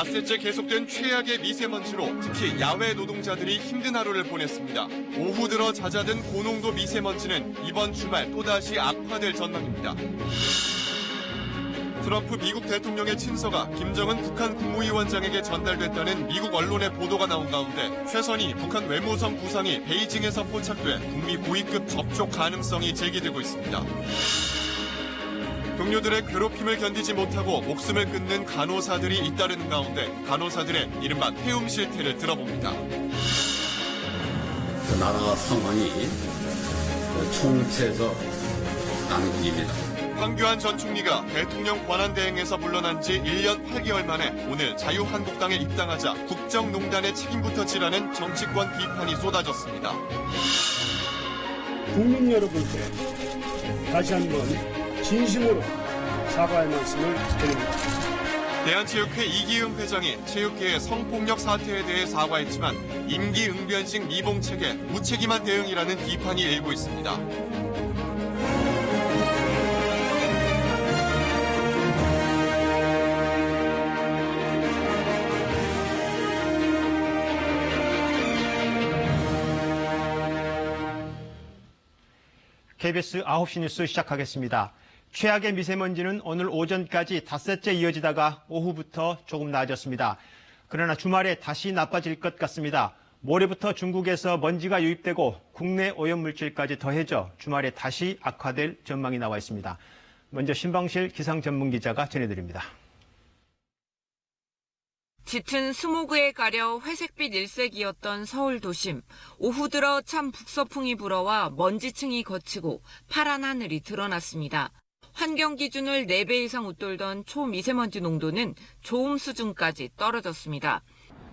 닷새째 계속된 최악의 미세먼지로 특히 야외 노동자들이 힘든 하루를 보냈습니다. 오후 들어 잦아든 고농도 미세먼지는 이번 주말 또다시 악화될 전망입니다. 트럼프 미국 대통령의 친서가 김정은 북한 국무위원장에게 전달됐다는 미국 언론의 보도가 나온 가운데 최선희 북한 외무성 부상이 베이징에서 포착돼 북미 고위급 접촉 가능성이 제기되고 있습니다. 동료들의 괴롭힘을 견디지 못하고 목숨을 끊는 간호사들이 잇따르는 가운데 간호사들의 이른바 태움 실태를 들어봅니다. 나라 상황이 총체적 난국입니다. 황교안 전 총리가 대통령 권한대행에서 물러난 지 1년 8개월 만에 오늘 자유한국당에 입당하자 국정농단의 책임부터 지라는 정치권 비판이 쏟아졌습니다. 국민 여러분께 다시 한번 진심으로 사과의 말씀을 드립니다. 대한체육회 이기흥 회장이 체육계의 성폭력 사태에 대해 사과했지만 임기응변식 미봉책에 무책임한 대응이라는 비판이 일고 있습니다. KBS 9시 뉴스 시작하겠습니다. 최악의 미세먼지는 오늘 오전까지 닷새째 이어지다가 오후부터 조금 나아졌습니다. 그러나 주말에 다시 나빠질 것 같습니다. 모레부터 중국에서 먼지가 유입되고 국내 오염물질까지 더해져 주말에 다시 악화될 전망이 나와 있습니다. 먼저 신방실 기상전문기자가 전해드립니다. 짙은 스모그에 가려 회색빛 일색이었던 서울 도심. 오후 들어 찬 북서풍이 불어와 먼지층이 걷히고 파란 하늘이 드러났습니다. 환경 기준을 4배 이상 웃돌던 초미세먼지 농도는 좋음 수준까지 떨어졌습니다.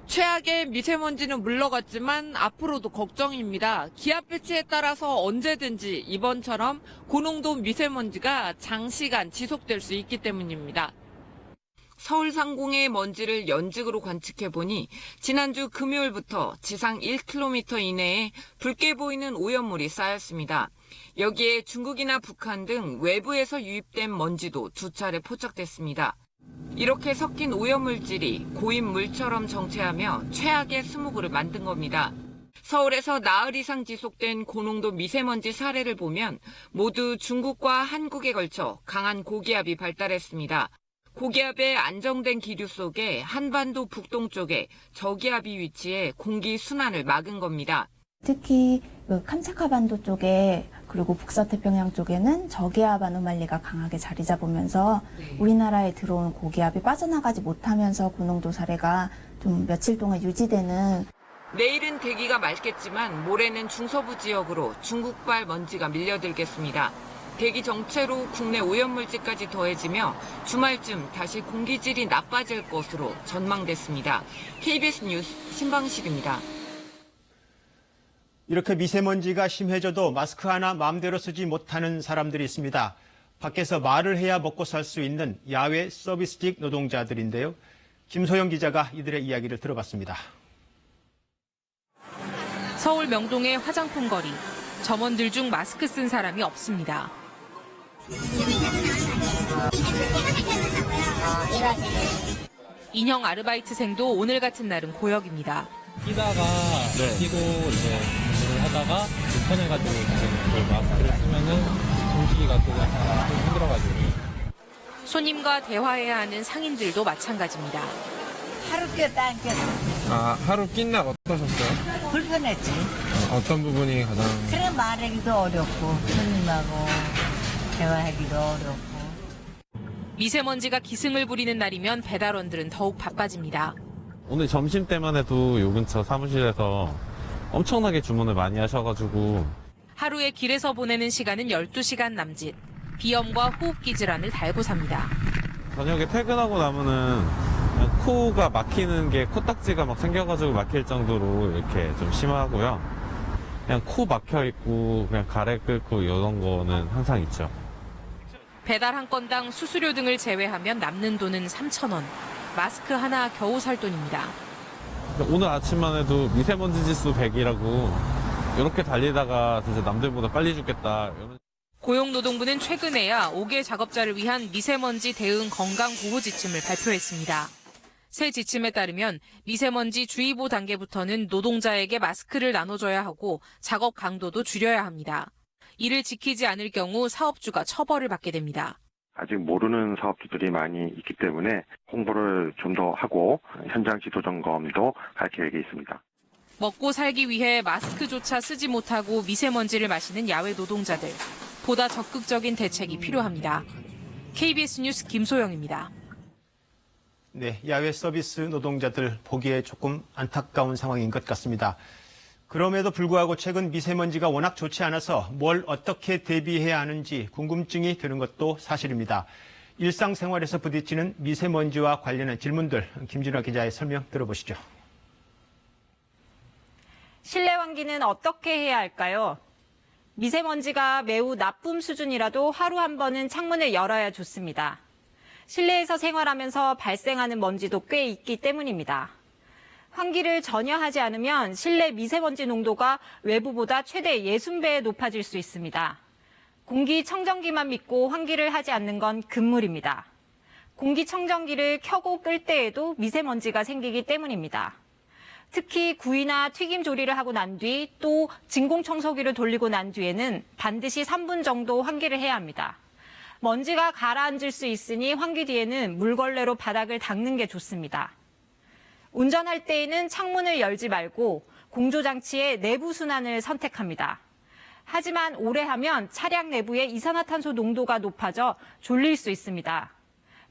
최악의 미세먼지는 물러갔지만 앞으로도 걱정입니다. 기압 배치에 따라서 언제든지 이번처럼 고농도 미세먼지가 장시간 지속될 수 있기 때문입니다. 서울 상공의 먼지를 연직으로 관측해보니 지난주 금요일부터 지상 1km 이내에 붉게 보이는 오염물이 쌓였습니다. 여기에 중국이나 북한 등 외부에서 유입된 먼지도 2차례 포착됐습니다. 이렇게 섞인 오염물질이 고인 물처럼 정체하며 최악의 스모그를 만든 겁니다. 서울에서 나흘 이상 지속된 고농도 미세먼지 사례를 보면 모두 중국과 한국에 걸쳐 강한 고기압이 발달했습니다. 고기압의 안정된 기류 속에 한반도 북동쪽에 저기압이 위치해 공기 순환을 막은 겁니다. 특히 캄차카반도 쪽에 그리고 북서태평양 쪽에는 저기압 아노말리가 강하게 자리 잡으면서 우리나라에 들어온 고기압이 빠져나가지 못하면서 고농도 사례가 좀 며칠 동안 유지되는. 내일은 대기가 맑겠지만 모레는 중서부 지역으로 중국발 먼지가 밀려들겠습니다. 대기 정체로 국내 오염물질까지 더해지며 주말쯤 다시 공기질이 나빠질 것으로 전망됐습니다. KBS 뉴스 신방식입니다. 이렇게 미세먼지가 심해져도 마스크 하나 마음대로 쓰지 못하는 사람들이 있습니다. 밖에서 말을 해야 먹고 살 수 있는 야외 서비스직 노동자들인데요. 김소영 기자가 이들의 이야기를 들어봤습니다. 서울 명동의 화장품 거리. 점원들 중 마스크 쓴 사람이 없습니다. 인형 아르바이트생도 오늘 같은 날은 고역입니다. 끼다가 끼고 이제 공부를 하다가 불편해가지고 이걸 마스크를 쓰면은 숨쉬기가 또 약간 좀 힘들어가지고. 손님과 대화해야 하는 상인들도 마찬가지입니다. 하루 꼈다 안 꼈어. 하루 낀 날 어떠셨어요? 불편했지. 어떤 부분이 가장? 그래 말하기도 어렵고 손님하고 대화하기도 어렵고. 미세먼지가 기승을 부리는 날이면 배달원들은 더욱 바빠집니다. 오늘 점심때만 해도 요 근처 사무실에서 엄청나게 주문을 많이 하셔가지고 하루에 길에서 보내는 시간은 12시간 남짓. 비염과 호흡기 질환을 달고 삽니다. 저녁에 퇴근하고 나면은 그냥 코가 막히는 게 코딱지가 막 생겨가지고 막힐 정도로 이렇게 좀 심하고요. 그냥 코 막혀 있고 그냥 가래 끓고 이런 거는 항상 있죠. 배달 한 건당 수수료 등을 제외하면 남는 돈은 3,000원. 마스크 하나 겨우 살 돈입니다. 오늘 아침만 해도 미세먼지 지수 100이라고 이렇게 달리다가 진짜 남들보다 빨리 죽겠다. 고용노동부는 최근에야 5개 작업자를 위한 미세먼지 대응 건강보호 지침을 발표했습니다. 새 지침에 따르면 미세먼지 주의보 단계부터는 노동자에게 마스크를 나눠줘야 하고 작업 강도도 줄여야 합니다. 이를 지키지 않을 경우 사업주가 처벌을 받게 됩니다. 아직 모르는 사업주들이 많이 있기 때문에 홍보를 좀 더 하고 현장 지도 점검도 할 계획이 있습니다. 먹고 살기 위해 마스크조차 쓰지 못하고 미세먼지를 마시는 야외 노동자들. 보다 적극적인 대책이 필요합니다. KBS 뉴스 김소영입니다. 네, 야외 서비스 노동자들 보기에 조금 안타까운 상황인 것 같습니다. 그럼에도 불구하고 최근 미세먼지가 워낙 좋지 않아서 뭘 어떻게 대비해야 하는지 궁금증이 드는 것도 사실입니다. 일상생활에서 부딪히는 미세먼지와 관련한 질문들, 김진아 기자의 설명 들어보시죠. 실내 환기는 어떻게 해야 할까요? 미세먼지가 매우 나쁨 수준이라도 하루 한 번은 창문을 열어야 좋습니다. 실내에서 생활하면서 발생하는 먼지도 꽤 있기 때문입니다. 환기를 전혀 하지 않으면 실내 미세먼지 농도가 외부보다 최대 60배에 높아질 수 있습니다. 공기청정기만 믿고 환기를 하지 않는 건 금물입니다. 공기청정기를 켜고 끌 때에도 미세먼지가 생기기 때문입니다. 특히 구이나 튀김 조리를 하고 난 뒤 또 진공청소기를 돌리고 난 뒤에는 반드시 3분 정도 환기를 해야 합니다. 먼지가 가라앉을 수 있으니 환기 뒤에는 물걸레로 바닥을 닦는 게 좋습니다. 운전할 때에는 창문을 열지 말고 공조장치의 내부 순환을 선택합니다. 하지만 오래 하면 차량 내부의 이산화탄소 농도가 높아져 졸릴 수 있습니다.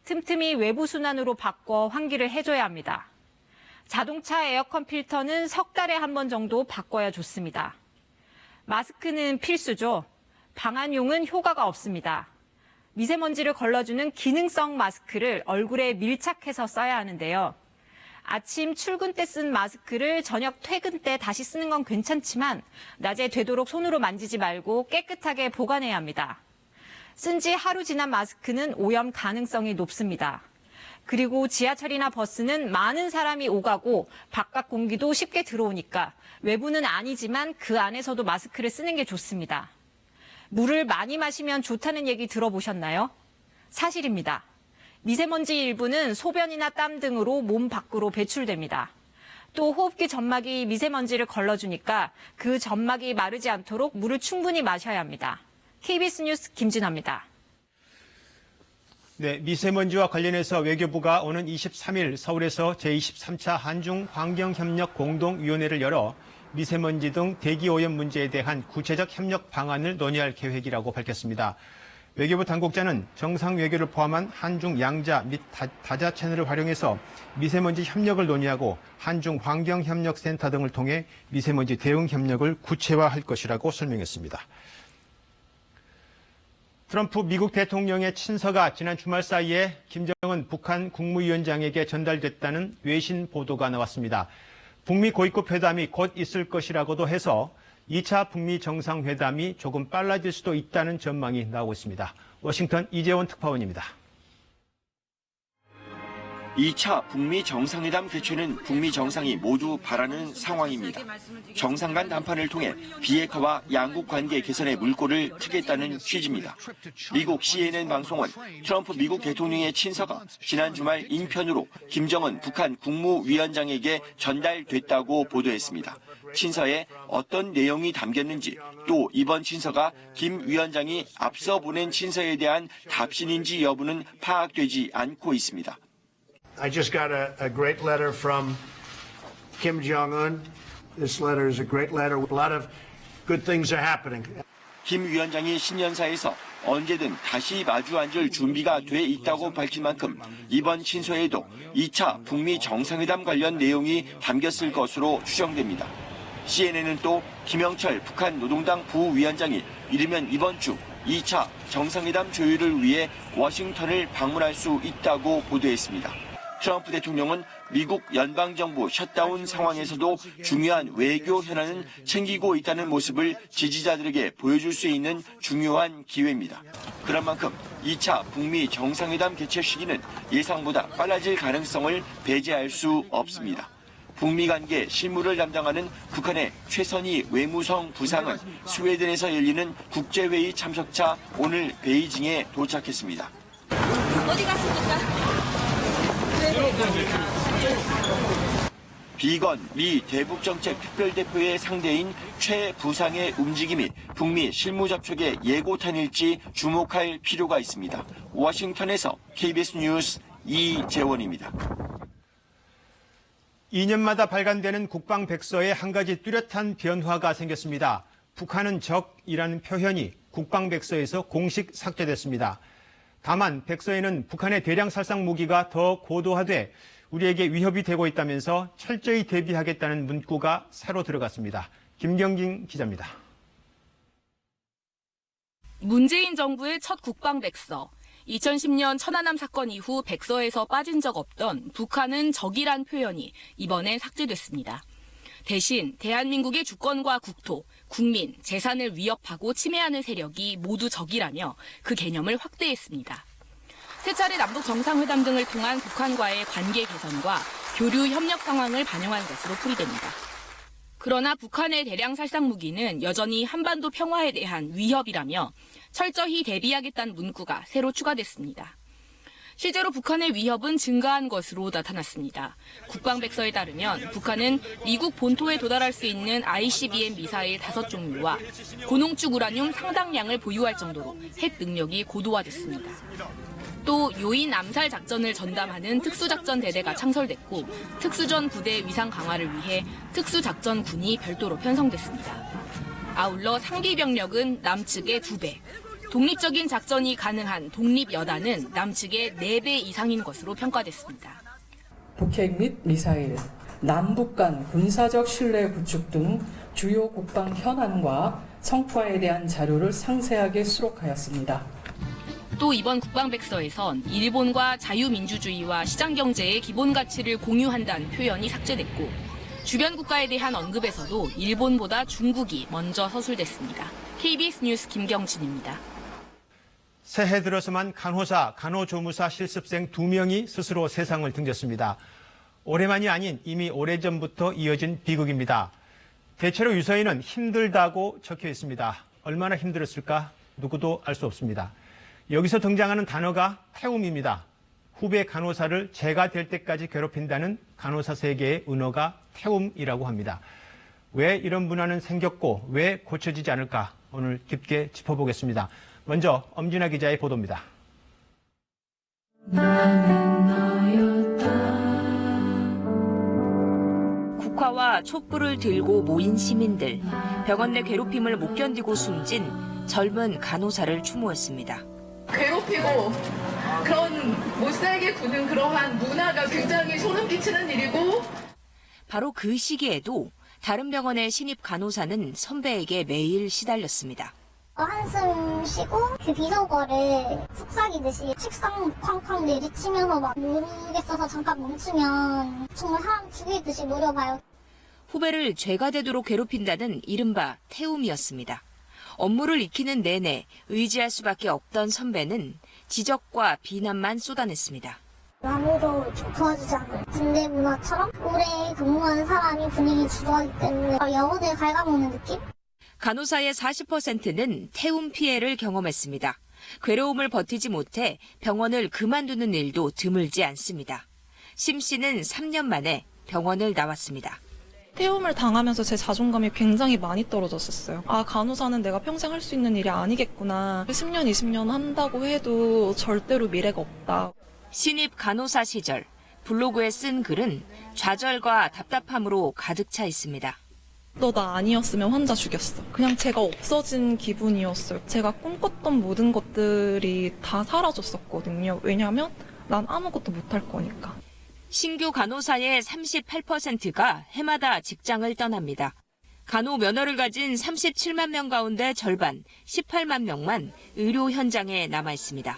틈틈이 외부 순환으로 바꿔 환기를 해줘야 합니다. 자동차 에어컨 필터는 석 달에 한 번 정도 바꿔야 좋습니다. 마스크는 필수죠. 방한용은 효과가 없습니다. 미세먼지를 걸러주는 기능성 마스크를 얼굴에 밀착해서 써야 하는데요. 아침 출근 때 쓴 마스크를 저녁 퇴근 때 다시 쓰는 건 괜찮지만 낮에 되도록 손으로 만지지 말고 깨끗하게 보관해야 합니다. 쓴 지 하루 지난 마스크는 오염 가능성이 높습니다. 그리고 지하철이나 버스는 많은 사람이 오가고 바깥 공기도 쉽게 들어오니까 외부는 아니지만 그 안에서도 마스크를 쓰는 게 좋습니다. 물을 많이 마시면 좋다는 얘기 들어보셨나요? 사실입니다. 미세먼지 일부는 소변이나 땀 등으로 몸 밖으로 배출됩니다. 또 호흡기 점막이 미세먼지를 걸러주니까 그 점막이 마르지 않도록 물을 충분히 마셔야 합니다. KBS 뉴스 김진아입니다. 네, 미세먼지와 관련해서 외교부가 오는 23일 서울에서 제23차 한중환경협력 공동위원회를 열어 미세먼지 등 대기오염 문제에 대한 구체적 협력 방안을 논의할 계획이라고 밝혔습니다. 외교부 당국자는 정상 외교를 포함한 한중 양자 및 다자 채널을 활용해서 미세먼지 협력을 논의하고 한중 환경협력센터 등을 통해 미세먼지 대응 협력을 구체화할 것이라고 설명했습니다. 트럼프 미국 대통령의 친서가 지난 주말 사이에 김정은 북한 국무위원장에게 전달됐다는 외신 보도가 나왔습니다. 북미 고위급 회담이 곧 있을 것이라고도 해서 2차 북미 정상회담이 조금 빨라질 수도 있다는 전망이 나오고 있습니다. 워싱턴 이재원 특파원입니다. 2차 북미 정상회담 개최는 북미 정상이 모두 바라는 상황입니다. 정상 간 담판을 통해 비핵화와 양국 관계 개선의 물꼬를 트겠다는 취지입니다. 미국 CNN 방송은 트럼프 미국 대통령의 친서가 지난 주말 인편으로 김정은 북한 국무위원장에게 전달됐다고 보도했습니다. 친서에 어떤 내용이 담겼는지 또 이번 친서가 김 위원장이 앞서 보낸 친서에 대한 답신인지 여부는 파악되지 않고 있습니다. I just got a great letter from Kim Jong-un. This letter is a great letter. A lot of good things are happening. 김 위원장이 신년사에서 언제든 다시 마주 앉을 준비가 돼 있다고 밝힌 만큼 이번 친서에도 2차 북미 정상회담 관련 내용이 담겼을 것으로 추정됩니다. CNN은 또 김영철 북한 노동당 부위원장이 이르면 이번 주 2차 정상회담 조율을 위해 워싱턴을 방문할 수 있다고 보도했습니다. 트럼프 대통령은 미국 연방정부 셧다운 상황에서도 중요한 외교 현안은 챙기고 있다는 모습을 지지자들에게 보여줄 수 있는 중요한 기회입니다. 그런 만큼 2차 북미 정상회담 개최 시기는 예상보다 빨라질 가능성을 배제할 수 없습니다. 북미 관계 실무를 담당하는 북한의 최선희 외무성 부상은 스웨덴에서 열리는 국제회의 참석차 오늘 베이징에 도착했습니다. 어디 갔습니까? 네. 비건 미 대북정책 특별대표의 상대인 최 부상의 움직임이 북미 실무 접촉의 예고탄일지 주목할 필요가 있습니다. 워싱턴에서 KBS 뉴스 이재원입니다. 2년마다 발간되는 국방백서에 한 가지 뚜렷한 변화가 생겼습니다. 북한은 적이라는 표현이 국방백서에서 공식 삭제됐습니다. 다만 백서에는 북한의 대량 살상 무기가 더 고도화돼 우리에게 위협이 되고 있다면서 철저히 대비하겠다는 문구가 새로 들어갔습니다. 김경진 기자입니다. 문재인 정부의 첫 국방백서. 2010년 천안함 사건 이후 백서에서 빠진 적 없던 북한은 적이란 표현이 이번에 삭제됐습니다. 대신 대한민국의 주권과 국토, 국민, 재산을 위협하고 침해하는 세력이 모두 적이라며 그 개념을 확대했습니다. 세 차례 남북 정상회담 등을 통한 북한과의 관계 개선과 교류 협력 상황을 반영한 것으로 풀이됩니다. 그러나 북한의 대량 살상 무기는 여전히 한반도 평화에 대한 위협이라며 철저히 대비하겠다는 문구가 새로 추가됐습니다. 실제로 북한의 위협은 증가한 것으로 나타났습니다. 국방백서에 따르면 북한은 미국 본토에 도달할 수 있는 ICBM 미사일 5종류와 고농축 우라늄 상당량을 보유할 정도로 핵 능력이 고도화됐습니다. 또 요인 암살 작전을 전담하는 특수작전 대대가 창설됐고 특수전 부대 위상 강화를 위해 특수작전군이 별도로 편성됐습니다. 아울러 상비 병력은 남측의 2배, 독립적인 작전이 가능한 독립여단은 남측의 4배 이상인 것으로 평가됐습니다. 북핵 및 미사일, 남북 간 군사적 신뢰 구축 등 주요 국방 현안과 성과에 대한 자료를 상세하게 수록하였습니다. 또 이번 국방백서에선 일본과 자유민주주의와 시장경제의 기본 가치를 공유한다는 표현이 삭제됐고 주변 국가에 대한 언급에서도 일본보다 중국이 먼저 서술됐습니다. KBS 뉴스 김경진입니다. 새해 들어서만 간호사, 간호조무사 실습생 2명이 스스로 세상을 등졌습니다. 올해만이 아닌 이미 오래전부터 이어진 비극입니다. 대체로 유서에는 힘들다고 적혀 있습니다. 얼마나 힘들었을까 누구도 알 수 없습니다. 여기서 등장하는 단어가 태움입니다. 후배 간호사를 제가 될 때까지 괴롭힌다는 간호사 세계의 은어가 태움이라고 합니다. 왜 이런 문화는 생겼고 왜 고쳐지지 않을까 오늘 깊게 짚어보겠습니다. 먼저 엄진아 기자의 보도입니다. 국화와 촛불을 들고 모인 시민들, 병원 내 괴롭힘을 못 견디고 숨진 젊은 간호사를 추모했습니다. 괴롭히고 그런 못살게 구는 그러한 문화가 굉장히 소름 끼치는 일이고 바로 그 시기에도 다른 병원의 신입 간호사는 선배에게 매일 시달렸습니다. 한숨 쉬고 그 비속어를 속삭이듯이 책상 쾅쾅 내리치면서 막 모르겠어서 잠깐 멈추면 정말 사람 죽이듯이 노려봐요. 후배를 죄가 되도록 괴롭힌다는 이른바 태움이었습니다. 업무를 익히는 내내 의지할 수밖에 없던 선배는 지적과 비난만 쏟아냈습니다. 아무도 도와주지 않아요. 군대 문화처럼 오래 근무한 사람이 분위기 주도하기 때문에 영혼을 갉아먹는 느낌? 간호사의 40%는 태움 피해를 경험했습니다. 괴로움을 버티지 못해 병원을 그만두는 일도 드물지 않습니다. 심 씨는 3년 만에 병원을 나왔습니다. 태움을 당하면서 제 자존감이 굉장히 많이 떨어졌었어요. 아, 간호사는 내가 평생 할 수 있는 일이 아니겠구나. 10년, 20년 한다고 해도 절대로 미래가 없다. 신입 간호사 시절 블로그에 쓴 글은 좌절과 답답함으로 가득 차 있습니다. 너 나 아니었으면 환자 죽였어. 그냥 제가 없어진 기분이었어요. 제가 꿈꿨던 모든 것들이 다 사라졌었거든요. 왜냐하면 난 아무것도 못할 거니까. 신규 간호사의 38%가 해마다 직장을 떠납니다. 간호 면허를 가진 37만 명 가운데 절반, 18만 명만 의료 현장에 남아 있습니다.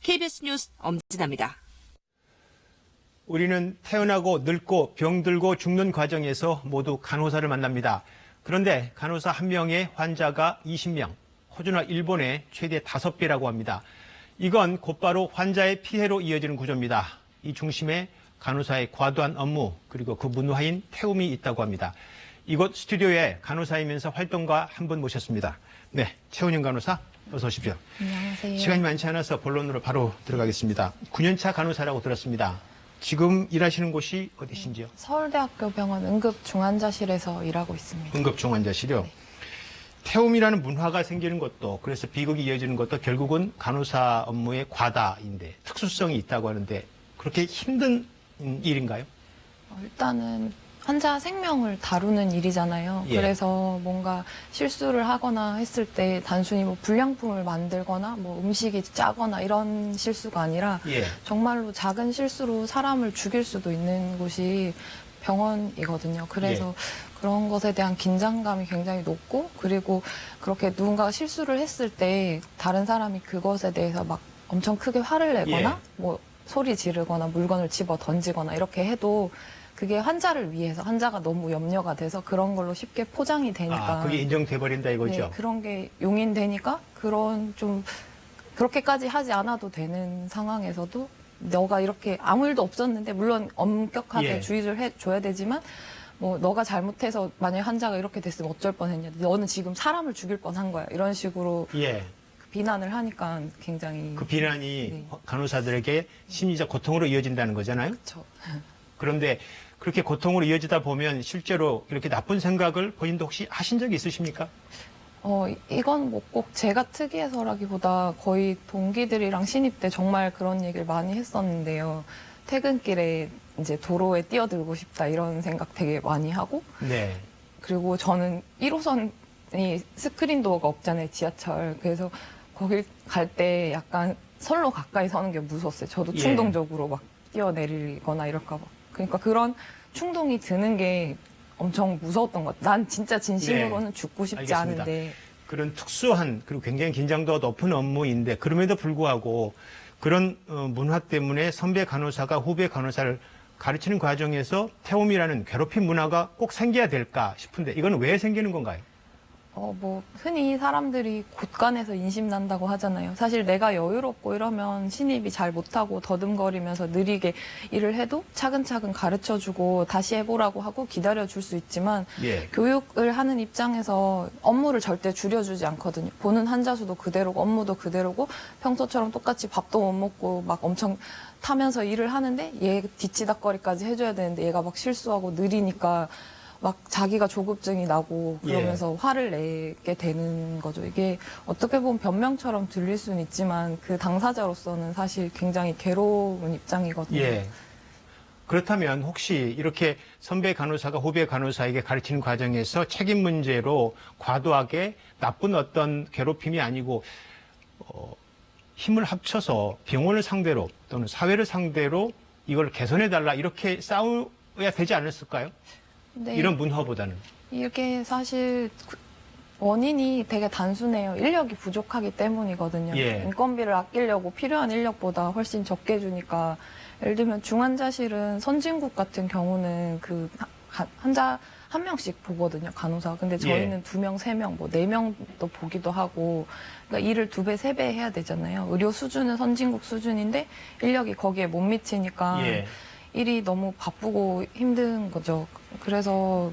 KBS 뉴스 엄진아입니다. 우리는 태어나고 늙고 병들고 죽는 과정에서 모두 간호사를 만납니다. 그런데 간호사 1명의 환자가 20명, 호주나 일본의 최대 5배라고 합니다. 이건 곧바로 환자의 피해로 이어지는 구조입니다. 이 중심에 간호사의 과도한 업무 그리고 그 문화인 태움이 있다고 합니다. 이곳 스튜디오에 간호사이면서 활동가 한 분 모셨습니다. 네, 최은영 간호사 어서 오십시오. 안녕하세요. 시간이 많지 않아서 본론으로 바로 들어가겠습니다. 9년차 간호사라고 들었습니다. 지금 일하시는 곳이 어디신지요? 서울대학교 병원 응급중환자실에서 일하고 있습니다. 응급중환자실이요? 네. 태움이라는 문화가 생기는 것도, 그래서 비극이 이어지는 것도 결국은 간호사 업무의 과다인데 특수성이 있다고 하는데 그렇게 힘든 일인가요? 일단은 환자 생명을 다루는 일이잖아요. 예. 그래서 뭔가 실수를 하거나 했을 때 단순히 뭐 불량품을 만들거나 뭐 음식이 짜거나 이런 실수가 아니라 예. 정말로 작은 실수로 사람을 죽일 수도 있는 곳이 병원이거든요. 그래서 그런 것에 대한 긴장감이 굉장히 높고, 그리고 그렇게 누군가가 실수를 했을 때 다른 사람이 그것에 대해서 막 엄청 크게 화를 내거나 뭐 소리 지르거나 물건을 집어 던지거나 이렇게 해도 그게 환자를 위해서, 환자가 너무 염려가 돼서 그런 걸로 쉽게 포장이 되니까. 그게 인정돼 버린다 이거죠? 네, 그런 게 용인되니까 그런 좀 그렇게까지 하지 않아도 되는 상황에서도 너가 이렇게 아무 일도 없었는데, 물론 엄격하게 주의를 해줘야 되지만 뭐 너가 잘못해서 만약에 환자가 이렇게 됐으면 어쩔 뻔했냐, 너는 지금 사람을 죽일 뻔한 거야, 이런 식으로 비난을 하니까 굉장히 그 비난이 간호사들에게 심리적 고통으로 이어진다는 거잖아요? 그렇죠. 그런데 그렇게 고통으로 이어지다 보면 실제로 이렇게 나쁜 생각을 본인도 혹시 하신 적이 있으십니까? 이건 뭐 꼭 제가 특이해서라기보다 거의 동기들이랑 신입 때 정말 그런 얘기를 많이 했었는데요. 퇴근길에 이제 도로에 뛰어들고 싶다 이런 생각 되게 많이 하고. 네. 그리고 저는 1호선이 스크린 도어가 없잖아요, 지하철. 그래서 거길 갈 때 약간 선로 가까이 서는 게 무서웠어요. 저도 충동적으로 막 뛰어내리거나 이럴까 봐. 그러니까 그런 충동이 드는 게 엄청 무서웠던 것 같아요. 난 진짜 진심으로는 죽고 싶지 알겠습니다. 않은데. 그런 특수한 그리고 굉장히 긴장도가 높은 업무인데 그럼에도 불구하고 그런 문화 때문에 선배 간호사가 후배 간호사를 가르치는 과정에서 태움이라는 괴롭힘 문화가 꼭 생겨야 될까 싶은데 이건 왜 생기는 건가요? 뭐 흔히 사람들이 곳간에서 인심 난다고 하잖아요. 사실 내가 여유롭고 이러면 신입이 잘 못하고 더듬거리면서 느리게 일을 해도 차근차근 가르쳐주고 다시 해보라고 하고 기다려줄 수 있지만 교육을 하는 입장에서 업무를 절대 줄여주지 않거든요. 보는 환자 수도 그대로고 업무도 그대로고 평소처럼 똑같이 밥도 못 먹고 막 엄청 타면서 일을 하는데 얘 뒤치다거리까지 해줘야 되는데 얘가 막 실수하고 느리니까 막 자기가 조급증이 나고 그러면서 화를 내게 되는 거죠. 이게 어떻게 보면 변명처럼 들릴 수는 있지만 그 당사자로서는 사실 굉장히 괴로운 입장이거든요. 그렇다면 혹시 이렇게 선배 간호사가 후배 간호사에게 가르치는 과정에서 책임 문제로 과도하게 나쁜 어떤 괴롭힘이 아니고 힘을 합쳐서 병원을 상대로 또는 사회를 상대로 이걸 개선해달라 이렇게 싸워야 되지 않았을까요? 네. 이런 문화보다는. 이게 사실 원인이 되게 단순해요. 인력이 부족하기 때문이거든요. 인건비를 아끼려고 필요한 인력보다 훨씬 적게 주니까. 예를 들면 중환자실은 선진국 같은 경우는 그 환자 한 명씩 보거든요, 간호사. 근데 저희는 2명, 3명, 뭐 4명도 보기도 하고, 그러니까 일을 2배, 3배 해야 되잖아요. 의료 수준은 선진국 수준인데 인력이 거기에 못 미치니까 일이 너무 바쁘고 힘든 거죠. 그래서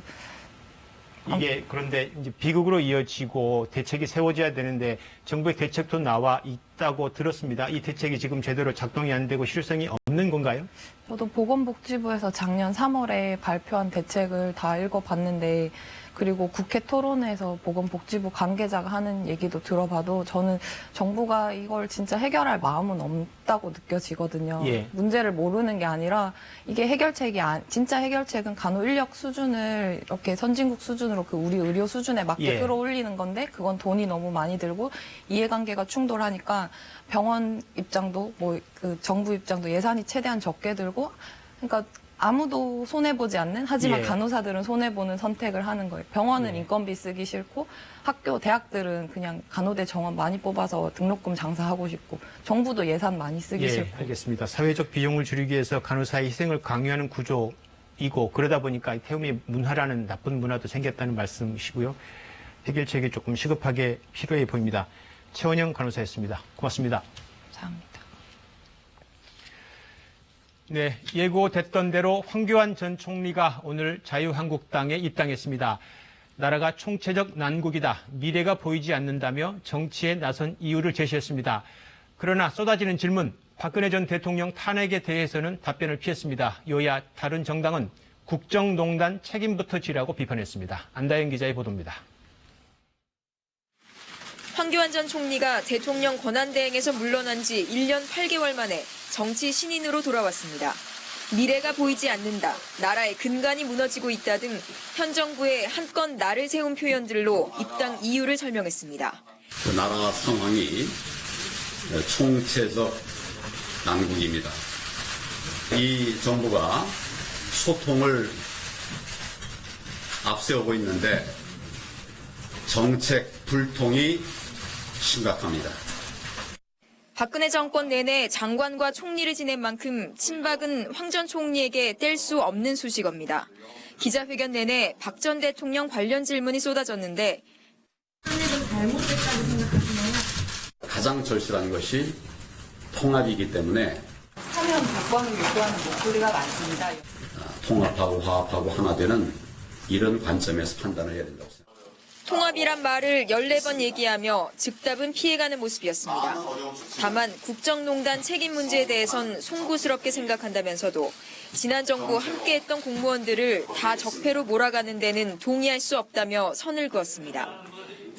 이게 그런데 이제 비극으로 이어지고 대책이 세워져야 되는데 정부의 대책도 나와 있다고 들었습니다. 이 대책이 지금 제대로 작동이 안 되고 실효성이 없는 건가요? 저도 보건복지부에서 작년 3월에 발표한 대책을 다 읽어봤는데, 그리고 국회 토론회에서 보건복지부 관계자가 하는 얘기도 들어봐도 저는 정부가 이걸 진짜 해결할 마음은 없다고 느껴지거든요. 문제를 모르는 게 아니라 이게 해결책이 진짜 해결책은 간호 인력 수준을 이렇게 선진국 수준으로 그 우리 의료 수준에 맞게 끌어올리는 건데, 그건 돈이 너무 많이 들고 이해관계가 충돌하니까 병원 입장도 뭐 그 정부 입장도 예산이 최대한 적게 들고, 그러니까 아무도 손해보지 않는, 하지만 간호사들은 손해보는 선택을 하는 거예요. 병원은 인건비 쓰기 싫고 학교, 대학들은 그냥 간호대 정원 많이 뽑아서 등록금 장사하고 싶고, 정부도 예산 많이 쓰기 싫고. 알겠습니다. 사회적 비용을 줄이기 위해서 간호사의 희생을 강요하는 구조이고, 그러다 보니까 태움이 문화라는 나쁜 문화도 생겼다는 말씀이시고요. 해결책이 조금 시급하게 필요해 보입니다. 최원영 간호사였습니다. 고맙습니다. 감사합니다. 네, 예고됐던 대로 황교안 전 총리가 오늘 자유한국당에 입당했습니다. 나라가 총체적 난국이다, 미래가 보이지 않는다며 정치에 나선 이유를 제시했습니다. 그러나 쏟아지는 질문, 박근혜 전 대통령 탄핵에 대해서는 답변을 피했습니다. 여야 다른 정당은 국정농단 책임부터 지라고 비판했습니다. 안다영 기자의 보도입니다. 황교안 전 총리가 대통령 권한대행에서 물러난 지 1년 8개월 만에 정치 신인으로 돌아왔습니다. 미래가 보이지 않는다, 나라의 근간이 무너지고 있다 등 현 정부의 한껏 날을 세운 표현들로 입당 이유를 설명했습니다. 그 나라 상황이 총체적 난국입니다. 이 정부가 소통을 앞세우고 있는데 정책 불통이 심각합니다. 박근혜 정권 내내 장관과 총리를 지낸 만큼 친박은 황 전 총리에게 뗄 수 없는 수식어입니다. 기자회견 내내 박 전 대통령 관련 질문이 쏟아졌는데 가장 절실한 것이 통합이기 때문에 사면 박광을 요구하는 목소리가 많습니다. 통합하고 화합하고 하나 되는 이런 관점에서 판단을 해야 된다고 생각합니다. 통합이란 말을 14번 얘기하며 즉답은 피해가는 모습이었습니다. 다만 국정농단 책임 문제에 대해선 송구스럽게 생각한다면서도 지난 정부 함께했던 공무원들을 다 적폐로 몰아가는 데는 동의할 수 없다며 선을 그었습니다.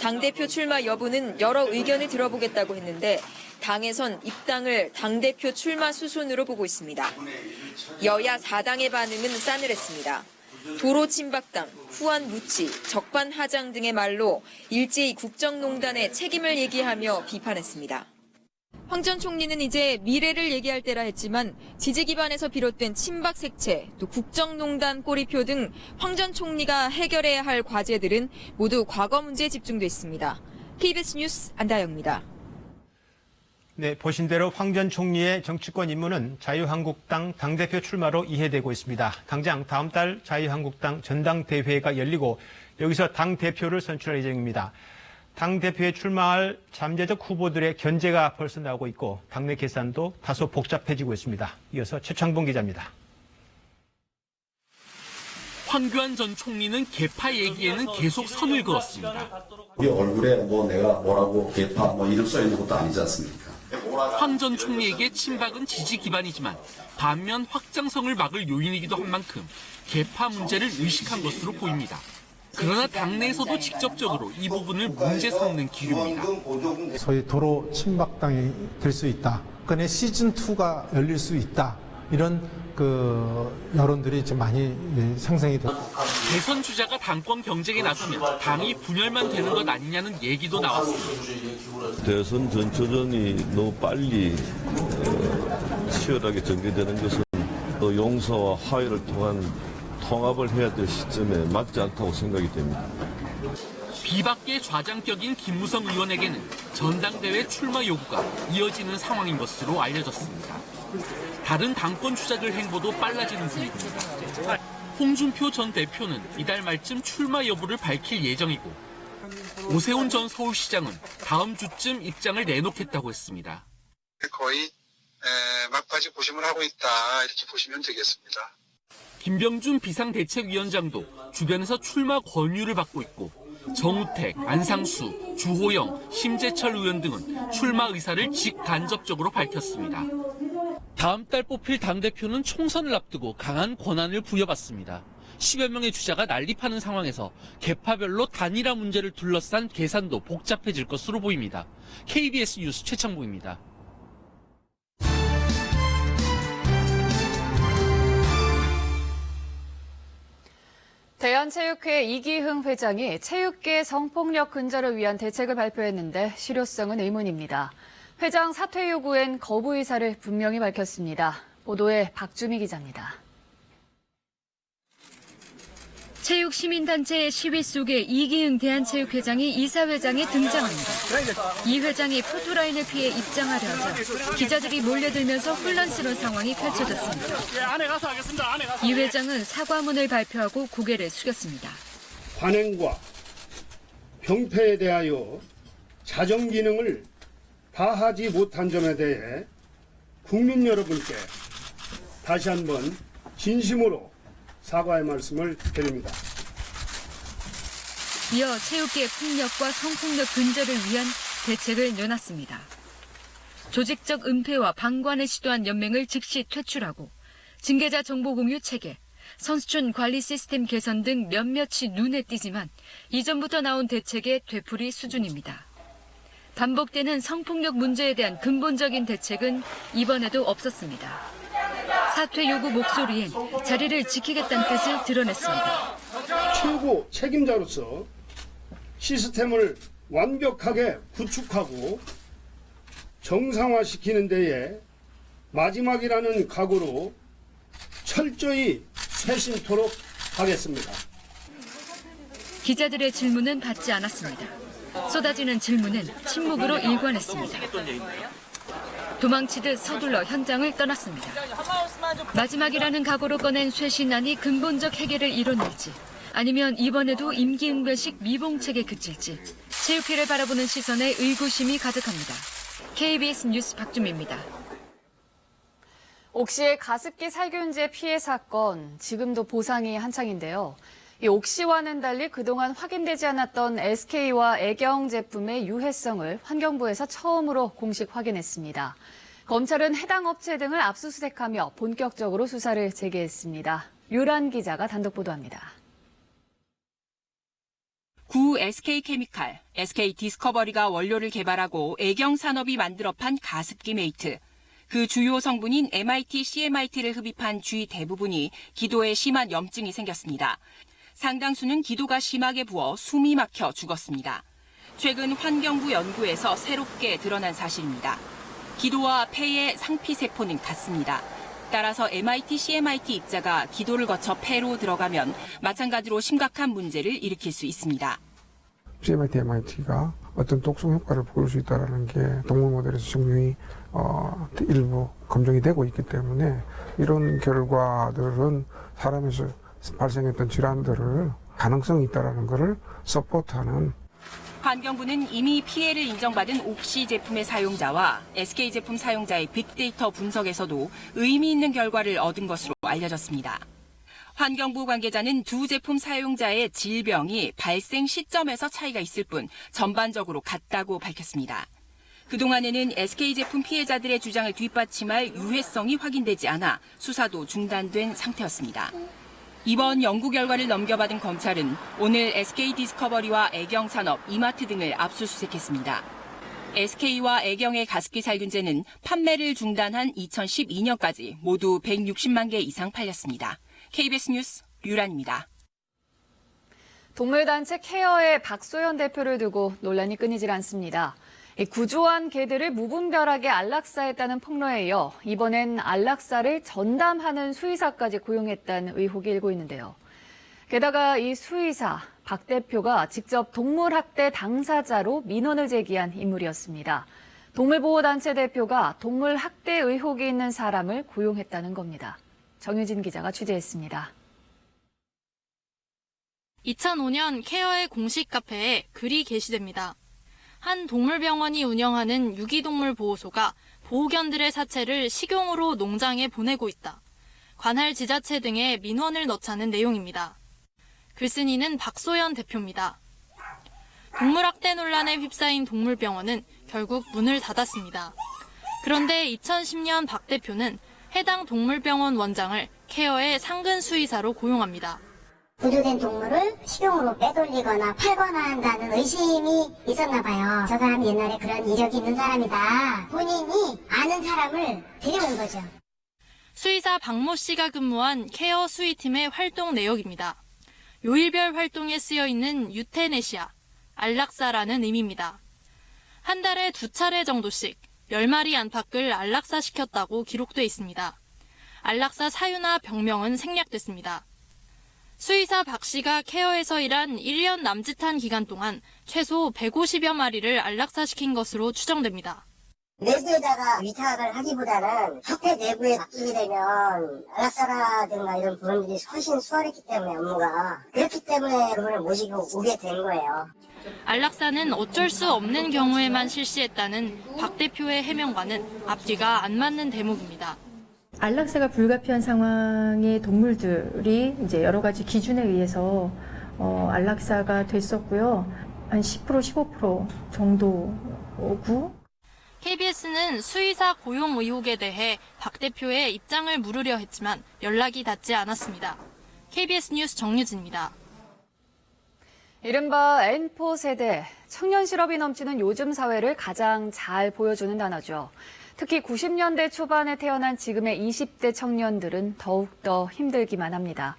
당대표 출마 여부는 여러 의견을 들어보겠다고 했는데 당에선 입당을 당대표 출마 수순으로 보고 있습니다. 여야 4당의 반응은 싸늘했습니다. 도로 친박당, 후한 무치, 적반 하장 등의 말로 일제히 국정농단의 책임을 얘기하며 비판했습니다. 황 전 총리는 이제 미래를 얘기할 때라 했지만 지지 기반에서 비롯된 친박 색채, 또 국정농단 꼬리표 등 황 전 총리가 해결해야 할 과제들은 모두 과거 문제에 집중돼 있습니다. KBS 뉴스 안다영입니다. 네, 보신 대로 황 전 총리의 정치권 임무는 자유한국당 당대표 출마로 이해되고 있습니다. 당장 다음 달 자유한국당 전당대회가 열리고 여기서 당대표를 선출할 예정입니다. 당대표에 출마할 잠재적 후보들의 견제가 벌써 나오고 있고 당내 계산도 다소 복잡해지고 있습니다. 이어서 최창봉 기자입니다. 황교안 전 총리는 개파 얘기에는 계속 선을 그었습니다. 우리 얼굴에 내가 뭐라고 개파 이름 써 있는 것도 아니지 않습니까? 황 전 총리에게 친박은 지지 기반이지만 반면 확장성을 막을 요인이기도 한 만큼 개파 문제를 의식한 것으로 보입니다. 그러나 당내에서도 직접적으로 이 부분을 문제 삼는 기류입니다. 소위 도로 친박당이 될 수 있다. 그네 시즌2가 열릴 수 있다. 이런 여론들이 좀 많이 상승이 됐습니다. 대선 주자가 당권 경쟁에 나서면 당이 분열만 되는 것 아니냐는 얘기도 나왔습니다. 대선 전초전이 너무 빨리 치열하게 전개되는 것은 또 용서와 화해를 통한 통합을 해야 될 시점에 맞지 않다고 생각이 됩니다. 비박계 좌장격인 김무성 의원에게는 전당대회 출마 요구가 이어지는 상황인 것으로 알려졌습니다. 다른 당권 주자들 행보도 빨라지는 분위기입니다. 홍준표 전 대표는 이달 말쯤 출마 여부를 밝힐 예정이고 오세훈 전 서울시장은 다음 주쯤 입장을 내놓겠다고 했습니다. 거의 막바지 고심을 하고 있다 이렇게 보시면 되겠습니다. 김병준 비상대책위원장도 주변에서 출마 권유를 받고 있고 정우택, 안상수, 주호영, 심재철 의원 등은 출마 의사를 직간접적으로 밝혔습니다. 다음 달 뽑힐 당대표는 총선을 앞두고 강한 권한을 부여받습니다. 10여 명의 주자가 난립하는 상황에서 계파별로 단일화 문제를 둘러싼 계산도 복잡해질 것으로 보입니다. KBS 뉴스 최창봉입니다. 대한체육회 이기흥 회장이 체육계 성폭력 근절을 위한 대책을 발표했는데 실효성은 의문입니다. 회장 사퇴 요구엔 거부 의사를 분명히 밝혔습니다. 보도에 박주미 기자입니다. 체육시민단체의 시위 속에 이기흥 대한체육회장이 이사회장에 등장합니다. 이 회장이 포토라인을 피해 입장하려 하자 기자들이 몰려들면서 혼란스러운 상황이 펼쳐졌습니다. 이 회장은 사과문을 발표하고 고개를 숙였습니다. 관행과 병폐에 대하여 자정 기능을 다하지 못한 점에 대해 국민 여러분께 다시 한번 진심으로 사과의 말씀을 드립니다. 이어 체육계 폭력과 성폭력 근절을 위한 대책을 내놨습니다. 조직적 은폐와 방관을 시도한 연맹을 즉시 퇴출하고 징계자 정보 공유 체계, 선수촌 관리 시스템 개선 등 몇몇이 눈에 띄지만 이전부터 나온 대책의 되풀이 수준입니다. 반복되는 성폭력 문제에 대한 근본적인 대책은 이번에도 없었습니다. 사퇴 요구 목소리엔 자리를 지키겠다는 뜻을 드러냈습니다. 최고 책임자로서 시스템을 완벽하게 구축하고 정상화시키는 데에 마지막이라는 각오로 철저히 쇄신토록 하겠습니다. 기자들의 질문은 받지 않았습니다. 쏟아지는 질문은 침묵으로 일관했습니다. 도망치듯 서둘러 현장을 떠났습니다. 마지막이라는 각오로 꺼낸 쇄신안이 근본적 해결을 이뤄낼지 아니면 이번에도 임기응변식 미봉책에 그칠지 체육회를 바라보는 시선에 의구심이 가득합니다. KBS 뉴스 박주미입니다. 옥시의 가습기 살균제 피해 사건, 지금도 보상이 한창인데요. 이 옥시와는 달리 그동안 확인되지 않았던 SK와 애경 제품의 유해성을 환경부에서 처음으로 공식 확인했습니다. 검찰은 해당 업체 등을 압수수색하며 본격적으로 수사를 재개했습니다. 류란 기자가 단독 보도합니다. 구 SK케미칼, SK디스커버리가 원료를 개발하고 애경산업이 만들어 판 가습기 메이트. 그 주요 성분인 MIT, CMIT를 흡입한 쥐 대부분이 기도에 심한 염증이 생겼습니다. 상당수는 기도가 심하게 부어 숨이 막혀 죽었습니다. 최근 환경부 연구에서 새롭게 드러난 사실입니다. 기도와 폐의 상피세포는 같습니다. 따라서 MIT, CMIT 입자가 기도를 거쳐 폐로 들어가면 마찬가지로 심각한 문제를 일으킬 수 있습니다. CMIT, MIT가 어떤 독성 효과를 보일 수 있다는 게 동물 모델에서 증명이 일부 검증이 되고 있기 때문에 이런 결과들은 사람에서 발생했던 질환들을 가능성이 있다는 것을 서포트하는. 환경부는 이미 피해를 인정받은 옥시 제품의 사용자와 SK 제품 사용자의 빅데이터 분석에서도 의미 있는 결과를 얻은 것으로 알려졌습니다. 환경부 관계자는 두 제품 사용자의 질병이 발생 시점에서 차이가 있을 뿐 전반적으로 같다고 밝혔습니다. 그동안에는 SK 제품 피해자들의 주장을 뒷받침할 유해성이 확인되지 않아 수사도 중단된 상태였습니다. 이번 연구 결과를 넘겨받은 검찰은 오늘 SK디스커버리와 애경산업, 이마트 등을 압수수색했습니다. SK와 애경의 가습기 살균제는 판매를 중단한 2012년까지 모두 160만 개 이상 팔렸습니다. KBS 뉴스 류란입니다. 동물단체 케어의 박소연 대표를 두고 논란이 끊이질 않습니다. 구조한 개들을 무분별하게 안락사했다는 폭로에 이어 이번엔 안락사를 전담하는 수의사까지 고용했다는 의혹이 일고 있는데요. 게다가 이 수의사 박 대표가 직접 동물학대 당사자로 민원을 제기한 인물이었습니다. 동물보호단체 대표가 동물학대 의혹이 있는 사람을 고용했다는 겁니다. 정유진 기자가 취재했습니다. 2005년 케어의 공식 카페에 글이 게시됩니다. 한 동물병원이 운영하는 유기동물 보호소가 보호견들의 사체를 식용으로 농장에 보내고 있다. 관할 지자체 등에 민원을 넣자는 내용입니다. 글쓴이는 박소연 대표입니다. 동물학대 논란에 휩싸인 동물병원은 결국 문을 닫았습니다. 그런데 2010년 박 대표는 해당 동물병원 원장을 케어의 상근 수의사로 고용합니다. 구조된 동물을 식용으로 빼돌리거나 팔거나 한다는 의심이 있었나 봐요. 저 사람 옛날에 그런 이력이 있는 사람이다. 본인이 아는 사람을 데려온 거죠. 수의사 박모 씨가 근무한 케어 수의팀의 활동 내역입니다. 요일별 활동에 쓰여 있는 유테네시아, 안락사라는 의미입니다. 한 달에 2차례 정도씩 10마리 안팎을 안락사시켰다고 기록돼 있습니다. 안락사 사유나 병명은 생략됐습니다. 수의사 박 씨가 케어에서 일한 1년 남짓한 기간 동안 최소 150여 마리를 안락사시킨 것으로 추정됩니다. 내부에다가 위탁을 하기보다는 협회 내부에 맡기게 되면 안락사라든가 이런 부분들이 훨씬 수월했기 때문에 업무가 그렇기 때문에 그분을 모시고 오게 된 거예요. 안락사는 어쩔 수 없는 경우에만 실시했다는 박 대표의 해명과는 앞뒤가 안 맞는 대목입니다. 안락사가 불가피한 상황의 동물들이 이제 여러 가지 기준에 의해서 안락사가 됐었고요. 한 10% 15% 정도 오고. KBS는 수의사 고용 의혹에 대해 박 대표의 입장을 물으려 했지만 연락이 닿지 않았습니다. KBS 뉴스 정유진입니다. 이른바 N4 세대, 청년 실업이 넘치는 요즘 사회를 가장 잘 보여주는 단어죠. 특히 90년대 초반에 태어난 지금의 20대 청년들은 더욱더 힘들기만 합니다.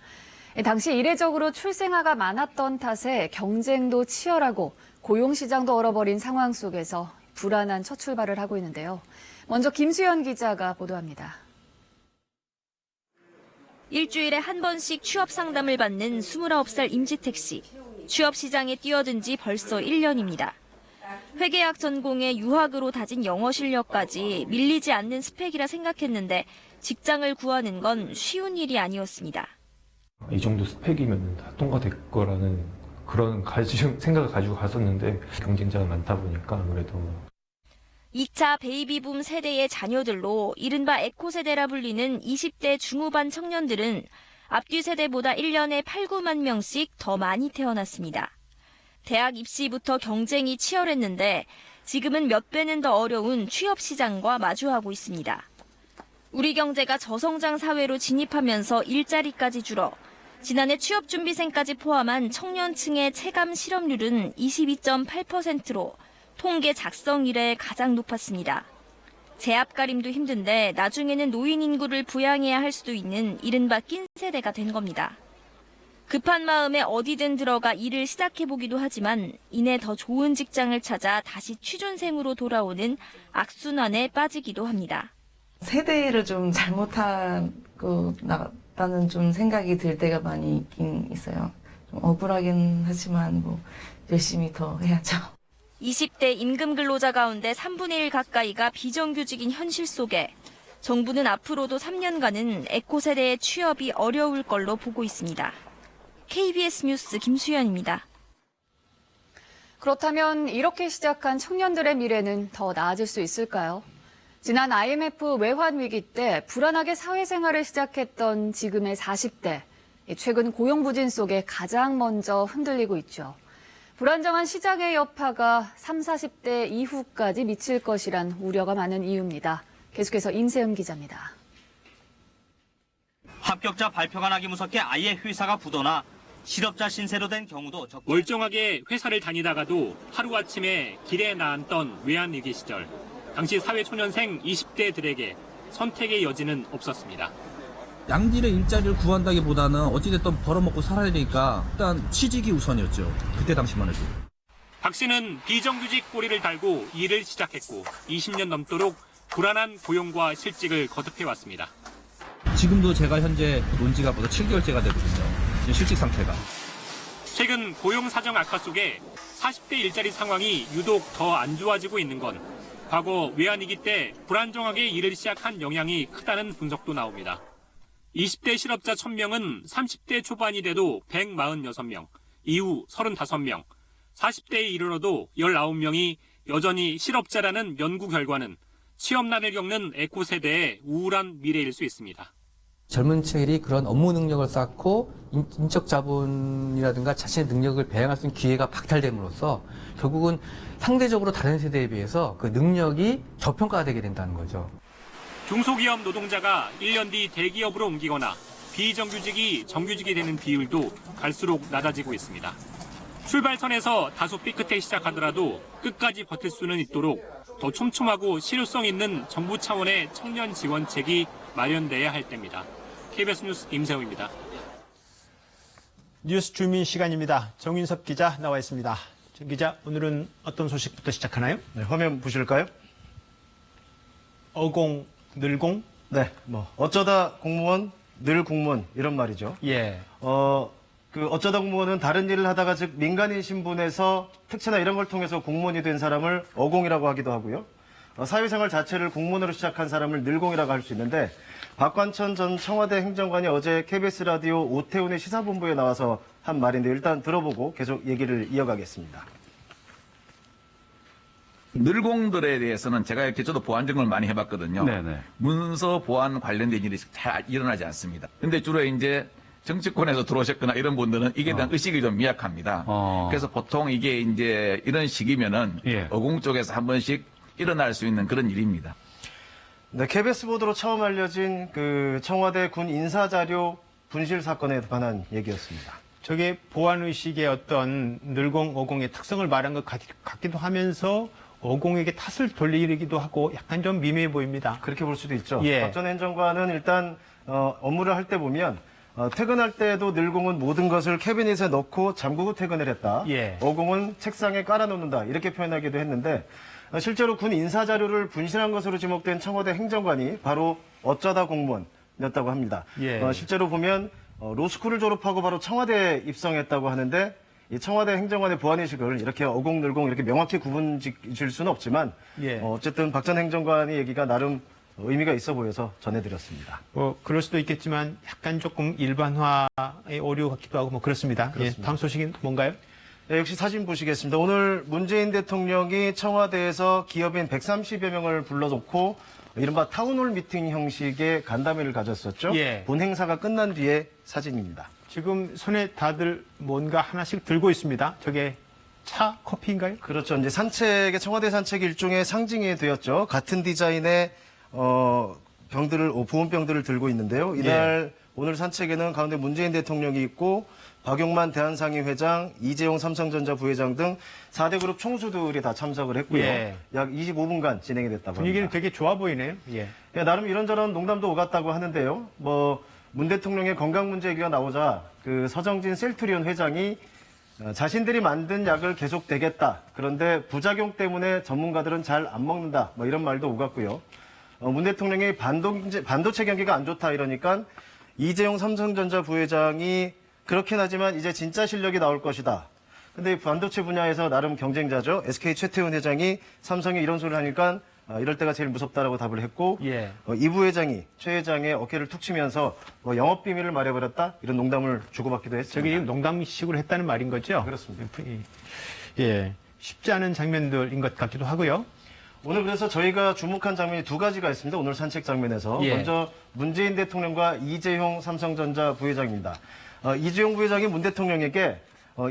당시 이례적으로 출생아가 많았던 탓에 경쟁도 치열하고 고용시장도 얼어버린 상황 속에서 불안한 첫 출발을 하고 있는데요. 먼저 김수연 기자가 보도합니다. 일주일에 한 번씩 취업 상담을 받는 29살 임지택 씨. 취업 시장에 뛰어든 지 벌써 1년입니다. 회계학 전공에 유학으로 다진 영어 실력까지 밀리지 않는 스펙이라 생각했는데 직장을 구하는 건 쉬운 일이 아니었습니다. 이 정도 스펙이면 다 통과될 거라는 그런 생각을 가지고 갔었는데 경쟁자가 많다 보니까 아무래도 2차 베이비붐 세대의 자녀들로 이른바 에코세대라 불리는 20대 중후반 청년들은 앞뒤 세대보다 1년에 8, 9만 명씩 더 많이 태어났습니다. 대학 입시부터 경쟁이 치열했는데 지금은 몇 배는 더 어려운 취업 시장과 마주하고 있습니다. 우리 경제가 저성장 사회로 진입하면서 일자리까지 줄어 지난해 취업준비생까지 포함한 청년층의 체감 실업률은 22.8%로 통계 작성 이래 가장 높았습니다. 재압가림도 힘든데 나중에는 노인 인구를 부양해야 할 수도 있는 이른바 낀 세대가 된 겁니다. 급한 마음에 어디든 들어가 일을 시작해보기도 하지만 이내 더 좋은 직장을 찾아 다시 취준생으로 돌아오는 악순환에 빠지기도 합니다. 세대를 좀 잘못하고 나갔다는 좀 생각이 들 때가 많이 있긴 있어요. 좀 억울하긴 하지만 뭐 열심히 더 해야죠. 20대 임금 근로자 가운데 3분의 1 가까이가 비정규직인 현실 속에 정부는 앞으로도 3년간은 에코세대의 취업이 어려울 걸로 보고 있습니다. KBS 뉴스 김수연입니다. 그렇다면 이렇게 시작한 청년들의 미래는 더 나아질 수 있을까요? 지난 IMF 외환 위기 때 불안하게 사회생활을 시작했던 지금의 40대, 최근 고용 부진 속에 가장 먼저 흔들리고 있죠. 불안정한 시장의 여파가 30, 40대 이후까지 미칠 것이란 우려가 많은 이유입니다. 계속해서 임세은 기자입니다. 합격자 발표가 나기 무섭게 아예 회사가 부도나 실업자 신세로 된 경우도 적고 멀쩡하게 회사를 다니다가도 하루아침에 길에 나앉던 외환위기 시절 당시 사회초년생 20대들에게 선택의 여지는 없었습니다. 양질의 일자리를 구한다기보다는 어찌됐든 벌어먹고 살아야 되니까 일단 취직이 우선이었죠. 그때 당시만 해도. 박 씨는 비정규직 꼬리를 달고 일을 시작했고 20년 넘도록 불안한 고용과 실직을 거듭해왔습니다. 지금도 제가 현재 논지가 벌써 7개월째가 되거든요. 실직 상태가. 최근 고용 사정 악화 속에 40대 일자리 상황이 유독 더 안 좋아지고 있는 건 과거 외환위기 때 불안정하게 일을 시작한 영향이 크다는 분석도 나옵니다. 20대 실업자 1000명은 30대 초반이 돼도 146명, 이후 35명, 40대에 이르러도 19명이 여전히 실업자라는 연구 결과는 취업난을 겪는 에코세대의 우울한 미래일 수 있습니다. 젊은 층이 그런 업무 능력을 쌓고 인적 자본이라든가 자신의 능력을 배양할 수 있는 기회가 박탈됨으로써 결국은 상대적으로 다른 세대에 비해서 그 능력이 저평가가 되게 된다는 거죠. 중소기업 노동자가 1년 뒤 대기업으로 옮기거나 비정규직이 정규직이 되는 비율도 갈수록 낮아지고 있습니다. 출발선에서 다소 삐끗해 시작하더라도 끝까지 버틸 수는 있도록 더 촘촘하고 실효성 있는 정부 차원의 청년 지원책이 마련돼야 할 때입니다. KBS 뉴스 임세호입니다. 뉴스 주민 시간입니다. 정윤섭 기자 나와 있습니다. 정 기자, 오늘은 어떤 소식부터 시작하나요? 네, 화면 보실까요? 어공, 늘공? 네, 어쩌다 공무원, 늘 공무원 이런 말이죠. 예. 어쩌다 공무원은 다른 일을 하다가 즉 민간인 신분에서 특채나 이런 걸 통해서 공무원이 된 사람을 어공이라고 하기도 하고요. 사회생활 자체를 공무원으로 시작한 사람을 늘공이라고 할 수 있는데 박관천 전 청와대 행정관이 어제 KBS 라디오 오태훈의 시사본부에 나와서 한 말인데 일단 들어보고 계속 얘기를 이어가겠습니다. 늘공들에 대해서는 제가 이렇게 저도 보안 점검을 많이 해봤거든요. 네네. 문서 보안 관련된 일이 잘 일어나지 않습니다. 근데 주로 이제 정치권에서 들어오셨거나 이런 분들은 이게 대한 의식이 좀 미약합니다. 그래서 보통 이게 이제 이런 시기면은 어공 쪽에서 한 번씩 일어날 수 있는 그런 일입니다. 네, KBS 보도로 처음 알려진 그 청와대 군 인사자료 분실 사건에 관한 얘기였습니다. 저게 보안의식의 어떤 늘공오공의 특성을 말한 것 같기도 하면서 오공에게 탓을 돌리기도 하고 약간 좀 미묘해 보입니다. 그렇게 볼 수도 있죠. 예. 박 전 행정관은 일단 업무를 할 때 보면 퇴근할 때도 늘공은 모든 것을 캐비닛에 넣고 잠그고 퇴근을 했다. 예. 오공은 책상에 깔아놓는다. 이렇게 표현하기도 했는데 실제로 군 인사자료를 분실한 것으로 지목된 청와대 행정관이 바로 어쩌다 공무원이었다고 합니다. 예. 실제로 보면 로스쿨을 졸업하고 바로 청와대에 입성했다고 하는데 이 청와대 행정관의 보안의식을 이렇게 어공, 늘공 이렇게 명확히 구분 지을 수는 없지만 예. 어쨌든 박 전 행정관의 얘기가 나름 의미가 있어 보여서 전해드렸습니다. 그럴 수도 있겠지만 약간 조금 일반화의 오류 같기도 하고 그렇습니다. 그렇습니다. 예, 다음 소식은 뭔가요? 네, 역시 사진 보시겠습니다. 오늘 문재인 대통령이 청와대에서 기업인 130여 명을 불러놓고 이른바 타운홀 미팅 형식의 간담회를 가졌었죠. 예. 본 행사가 끝난 뒤의 사진입니다. 지금 손에 다들 뭔가 하나씩 들고 있습니다. 저게 차, 커피인가요? 그렇죠. 이제 산책의 청와대 산책이 일종의 상징이 되었죠. 같은 디자인의 보온병들을 들고 있는데요. 이날 오늘 산책에는 가운데 문재인 대통령이 있고 박용만 대한상의 회장, 이재용 삼성전자 부회장 등 4대 그룹 총수들이 다 참석을 했고요. 예. 약 25분간 진행이 됐다고 분위기는 합니다. 되게 좋아 보이네요. 예. 예, 나름 이런저런 농담도 오갔다고 하는데요. 문 대통령의 건강 문제 얘기가 나오자 그 서정진 셀트리온 회장이 자신들이 만든 약을 계속 대겠다. 그런데 부작용 때문에 전문가들은 잘 안 먹는다. 이런 말도 오갔고요. 문 대통령이 반도체 경기가 안 좋다 이러니까 이재용 삼성전자 부회장이 그렇긴 하지만 이제 진짜 실력이 나올 것이다. 근데 반도체 분야에서 나름 경쟁자죠. SK 최태훈 회장이 삼성이 이런 소리를 하니까 이럴 때가 제일 무섭다라고 답을 했고 예. 이 부회장이 최 회장의 어깨를 툭 치면서 영업 비밀을 말해버렸다 이런 농담을 주고받기도 했습니다. 저게 농담식으로 했다는 말인 거죠? 그렇습니다. 예, 쉽지 않은 장면들인 것 같기도 하고요. 오늘 그래서 저희가 주목한 장면이 두 가지가 있습니다. 오늘 산책 장면에서 예. 먼저 문재인 대통령과 이재용 삼성전자 부회장입니다. 이재용 부회장이 문 대통령에게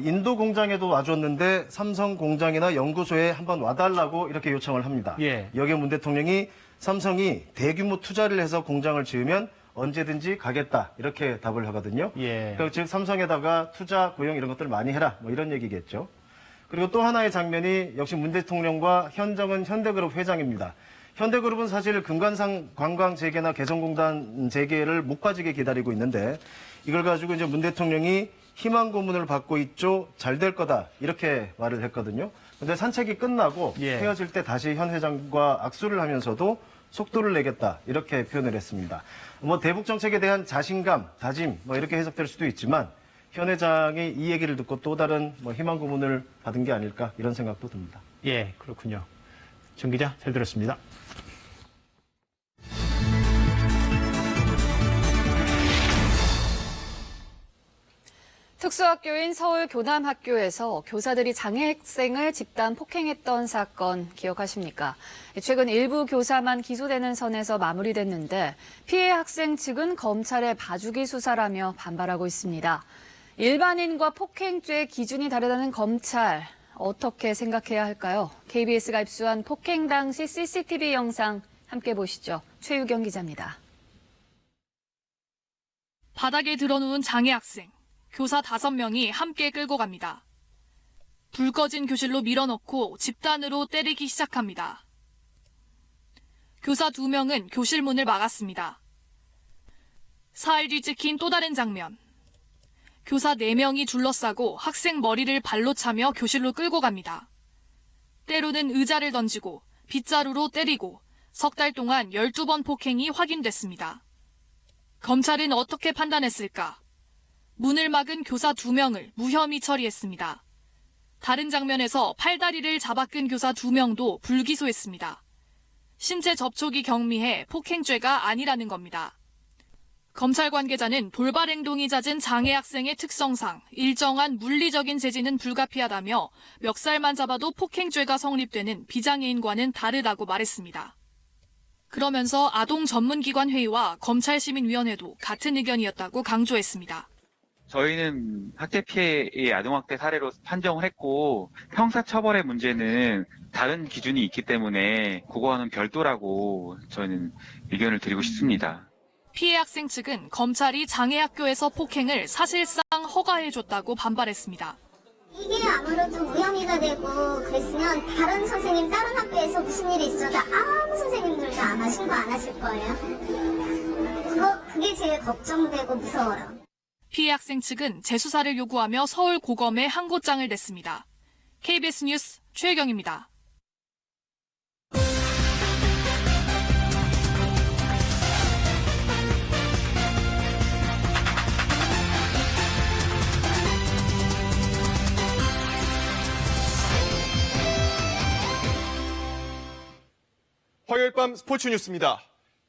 인도 공장에도 와줬는데 삼성 공장이나 연구소에 한번 와달라고 이렇게 요청을 합니다. 예. 여기에 문 대통령이 삼성이 대규모 투자를 해서 공장을 지으면 언제든지 가겠다 이렇게 답을 하거든요. 예. 그러니까 즉 삼성에다가 투자, 고용 이런 것들 많이 해라 이런 얘기겠죠. 그리고 또 하나의 장면이 역시 문 대통령과 현정은 현대그룹 회장입니다. 현대그룹은 사실 금관산 관광 재개나 개성공단 재개를 목 빠지게 기다리고 있는데 이걸 가지고 이제 문 대통령이 희망 고문을 받고 있죠. 잘 될 거다. 이렇게 말을 했거든요. 근데 산책이 끝나고 헤어질 때 다시 현 회장과 악수를 하면서도 속도를 내겠다. 이렇게 표현을 했습니다. 대북 정책에 대한 자신감, 다짐 이렇게 해석될 수도 있지만 현 회장이 이 얘기를 듣고 또 다른 희망 고문을 받은 게 아닐까 이런 생각도 듭니다. 예, 그렇군요. 정 기자 잘 들었습니다. 특수학교인 서울 교남학교에서 교사들이 장애학생을 집단 폭행했던 사건 기억하십니까? 최근 일부 교사만 기소되는 선에서 마무리됐는데 피해 학생 측은 검찰의 봐주기 수사라며 반발하고 있습니다. 일반인과 폭행죄 기준이 다르다는 검찰, 어떻게 생각해야 할까요? KBS가 입수한 폭행 당시 CCTV 영상 함께 보시죠. 최유경 기자입니다. 바닥에 드러누운 장애 학생. 교사 5명이 함께 끌고 갑니다. 불 꺼진 교실로 밀어넣고 집단으로 때리기 시작합니다. 교사 2명은 교실 문을 막았습니다. 사흘 뒤 찍힌 또 다른 장면. 교사 4명이 둘러싸고 학생 머리를 발로 차며 교실로 끌고 갑니다. 때로는 의자를 던지고 빗자루로 때리고 석 달 동안 12번 폭행이 확인됐습니다. 검찰은 어떻게 판단했을까? 문을 막은 교사 2명을 무혐의 처리했습니다. 다른 장면에서 팔다리를 잡아 끈 교사 2명도 불기소했습니다. 신체 접촉이 경미해 폭행죄가 아니라는 겁니다. 검찰 관계자는 돌발 행동이 잦은 장애 학생의 특성상 일정한 물리적인 제지는 불가피하다며 멱살만 잡아도 폭행죄가 성립되는 비장애인과는 다르다고 말했습니다. 그러면서 아동전문기관 회의와 검찰시민위원회도 같은 의견이었다고 강조했습니다. 저희는 학대 피해의 아동학대 사례로 판정을 했고 형사처벌의 문제는 다른 기준이 있기 때문에 그거와는 별도라고 저는 의견을 드리고 싶습니다. 피해 학생 측은 검찰이 장애학교에서 폭행을 사실상 허가해줬다고 반발했습니다. 이게 아무래도 무혐의가 되고 그랬으면 다른 선생님 다른 학교에서 무슨 일이 있어도 아무 선생님들도 아마 신고 안 하실 거예요. 그게 제일 걱정되고 무서워요. 피해 학생 측은 재수사를 요구하며 서울고검에 항고장을 냈습니다. KBS 뉴스 최혜경입니다. 화요일 밤 스포츠 뉴스입니다.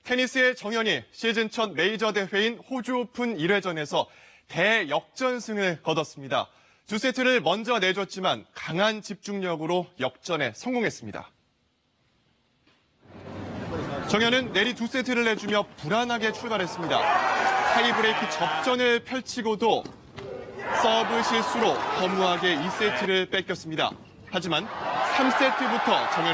테니스의 정연이 시즌 첫 메이저 대회인 호주 오픈 1회전에서 대역전승을 거뒀습니다. 2세트를 먼저 내줬지만 강한 집중력으로 역전에 성공했습니다. 정연은 내리 2세트를 내주며 불안하게 출발했습니다. 타이브레이크 접전을 펼치고도 서브 실수로 허무하게 2세트를 뺏겼습니다. 하지만 3세트부터 정연